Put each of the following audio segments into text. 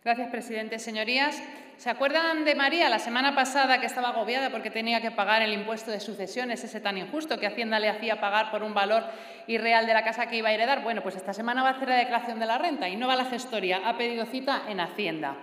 Gracias, presidente. Señorías, ¿se acuerdan de María la semana pasada, que estaba agobiada porque tenía que pagar el impuesto de sucesiones, ese tan injusto que Hacienda le hacía pagar por un valor irreal de la casa que iba a heredar? Bueno, pues esta semana va a hacer la declaración de la renta y no va a la gestoría, ha pedido cita en Hacienda.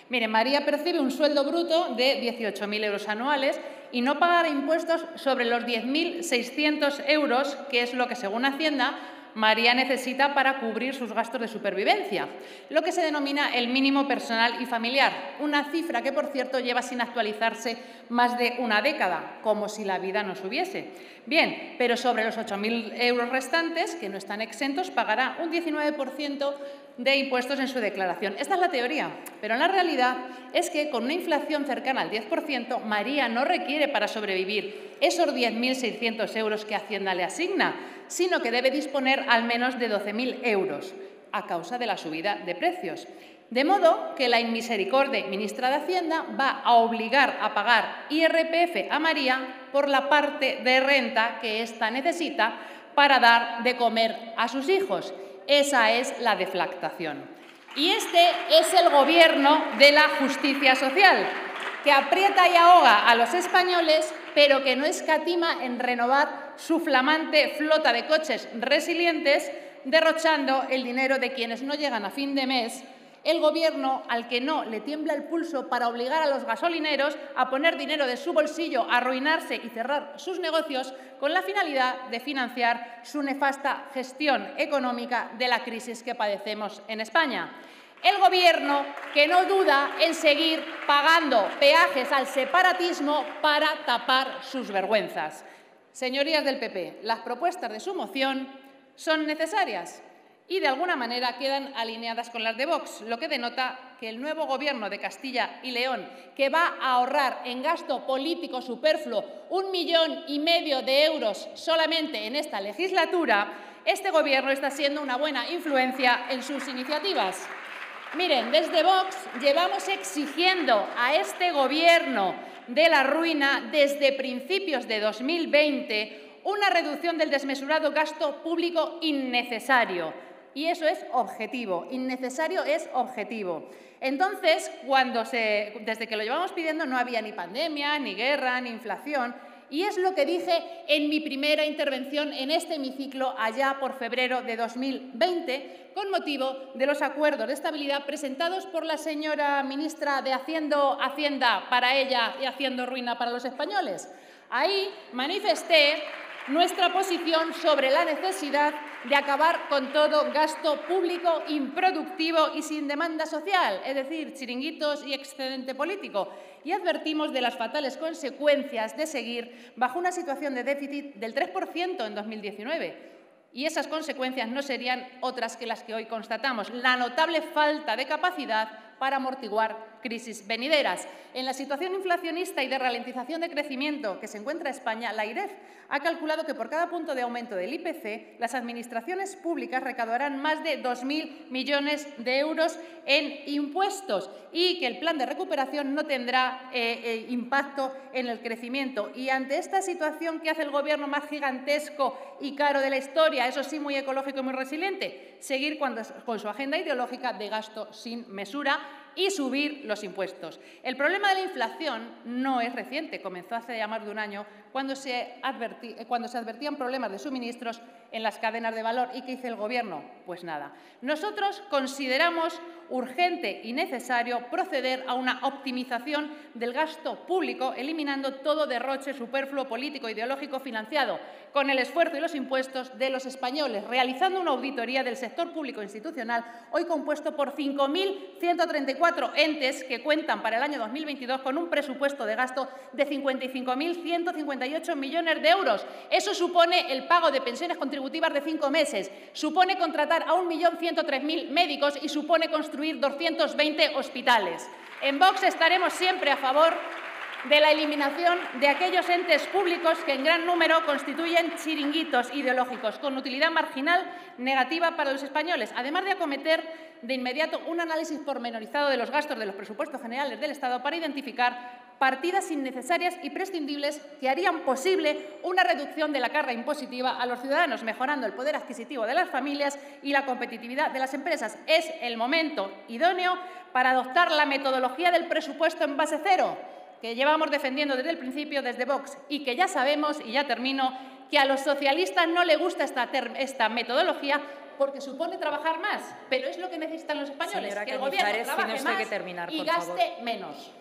Miren, María percibe un sueldo bruto de 18.000 euros anuales y no pagará impuestos sobre los 10.600 euros, que es lo que, según Hacienda, María necesita para cubrir sus gastos de supervivencia, lo que se denomina el mínimo personal y familiar, una cifra que, por cierto, lleva sin actualizarse más de una década, como si la vida no subiese. Bien, pero sobre los 8.000 euros restantes, que no están exentos, pagará un 19% de impuestos en su declaración. Esta es la teoría, pero la realidad es que con una inflación cercana al 10%, María no requiere para sobrevivir esos 10.600 euros que Hacienda le asigna, sino que debe disponer al menos de 12.000 euros a causa de la subida de precios. De modo que la inmisericordia ministra de Hacienda va a obligar a pagar IRPF a María por la parte de renta que ésta necesita para dar de comer a sus hijos. Esa es la deflactación. Y este es el Gobierno de la justicia social, que aprieta y ahoga a los españoles, pero que no escatima en renovar su flamante flota de coches resilientes, derrochando el dinero de quienes no llegan a fin de mes. El Gobierno al que no le tiembla el pulso para obligar a los gasolineros a poner dinero de su bolsillo, a arruinarse y cerrar sus negocios con la finalidad de financiar su nefasta gestión económica de la crisis que padecemos en España. El Gobierno que no duda en seguir pagando peajes al separatismo para tapar sus vergüenzas. Señorías del PP, las propuestas de su moción son necesarias y de alguna manera quedan alineadas con las de Vox, lo que denota que el nuevo Gobierno de Castilla y León, que va a ahorrar en gasto político superfluo 1,5 millones de euros solamente en esta legislatura, este Gobierno está siendo una buena influencia en sus iniciativas. Miren, desde Vox llevamos exigiendo a este Gobierno de la ruina desde principios de 2020 una reducción del desmesurado gasto público innecesario. Y eso es objetivo, innecesario es objetivo. Entonces, desde que lo llevamos pidiendo no había ni pandemia, ni guerra, ni inflación. Y es lo que dije en mi primera intervención en este hemiciclo allá por febrero de 2020, con motivo de los acuerdos de estabilidad presentados por la señora ministra de Hacienda para ella y haciendo ruina para los españoles. Ahí manifesté nuestra posición sobre la necesidad de acabar con todo gasto público improductivo y sin demanda social, es decir, chiringuitos y excedente político, y advertimos de las fatales consecuencias de seguir bajo una situación de déficit del 3% en 2019. Y esas consecuencias no serían otras que las que hoy constatamos: la notable falta de capacidad para amortiguar crisis venideras. En la situación inflacionista y de ralentización de crecimiento que se encuentra España, la AIREF ha calculado que por cada punto de aumento del IPC, las administraciones públicas recaudarán más de 2.000 millones de euros en impuestos y que el plan de recuperación no tendrá impacto en el crecimiento. Y ante esta situación, ¿qué hace el Gobierno más gigantesco y caro de la historia? Eso sí, muy ecológico y muy resiliente: seguir con su agenda ideológica de gasto sin mesura y subir los impuestos. El problema de la inflación no es reciente, comenzó hace ya más de un año, cuando se advertían problemas de suministros en las cadenas de valor. ¿Y qué hizo el Gobierno? Pues nada. Nosotros consideramos urgente y necesario proceder a una optimización del gasto público, eliminando todo derroche superfluo político, ideológico, financiado con el esfuerzo y los impuestos de los españoles, realizando una auditoría del sector público institucional, hoy compuesto por 5.134 entes que cuentan para el año 2022 con un presupuesto de gasto de 55.158 millones de euros. Eso supone el pago de pensiones contributivas de 5 meses, supone contratar a 1.103.000 médicos y supone construir 220 hospitales. En Vox estaremos siempre a favor de la eliminación de aquellos entes públicos que en gran número constituyen chiringuitos ideológicos con utilidad marginal negativa para los españoles, además de acometer de inmediato un análisis pormenorizado de los gastos de los presupuestos generales del Estado para identificar partidas innecesarias y prescindibles que harían posible una reducción de la carga impositiva a los ciudadanos, mejorando el poder adquisitivo de las familias y la competitividad de las empresas. Es el momento idóneo para adoptar la metodología del presupuesto en base cero, que llevamos defendiendo desde el principio desde Vox y que ya sabemos, y ya termino, que a los socialistas no les gusta esta metodología porque supone trabajar más, pero es lo que necesitan los españoles, Señora que el Gobierno Cañizares, trabaje tiene usted más que terminar, y por gaste favor. menos.